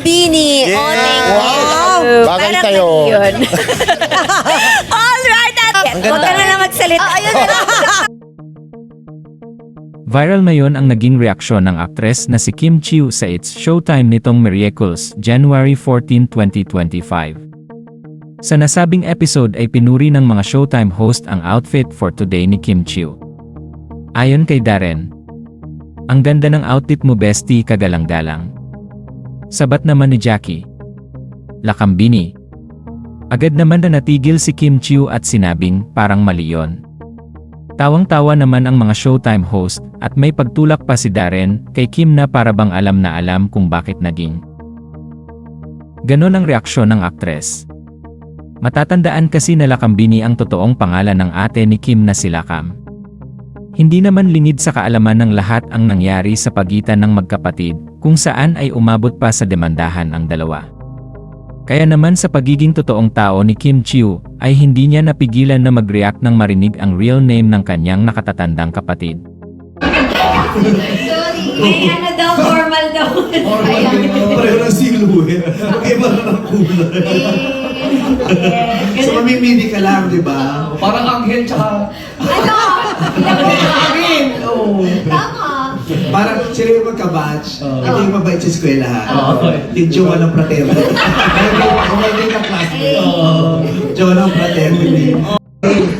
Bini. Yeah. Oh, thank Wow. you. Bagay Parang sa'yo. mali yun. Alright, ate. Ang ganda. Huwag ka na lang magsalita. Ayun na lang. Viral ngayon ang naging reaksyon ng aktres na si Kim Chiu sa It's Showtime nitong Miracles, January 14, 2025. Sa nasabing episode ay pinuri ng mga Showtime host ang outfit for today ni Kim Chiu. Ayon kay Darren, "Ang ganda ng outfit mo bestie, kagalang-galang." Sabat naman ni Jackie, "Lakambini." Agad naman na natigil si Kim Chiu at sinabing parang mali yon. Tawang-tawa naman ang mga Showtime host at may pagtulak pa si Darren kay Kim na para bang alam na alam kung bakit naging ganon ang reaksyon ng aktres. Matatandaan kasi na Lakambini ang totoong pangalan ng ate ni Kim na si Lakam. Hindi naman lingid sa kaalaman ng lahat ang nangyari sa pagitan ng magkapatid kung saan ay umabot pa sa demandahan ang dalawa. Kaya naman sa pagiging totoong tao ni Kim Chiu, ay hindi niya napigilan na mag-react nang marinig ang real name ng kanyang nakatatandang kapatid. Sorry. May ano daw, formal daw. Pareho ng silhouette. Iba na ng kulay. So mamimili ka lang, di ba? Parang anghel tsaka... Ano? Amin! Oo. Tama. Parang sila yung magka-batch. Ito yung mabait sa eskwelahan. Oo. Yung jowa ng fraternity. Kumagay ka classmate. Jowa ng fraternity.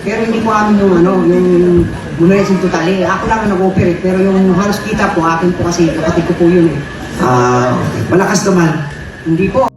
Pero hindi po amin yung yung Munesin totally. Ako lang ang nag-operate, pero yung halos kita po, akin po kasi kapatid ko po yun eh. Malakas naman. Hindi po.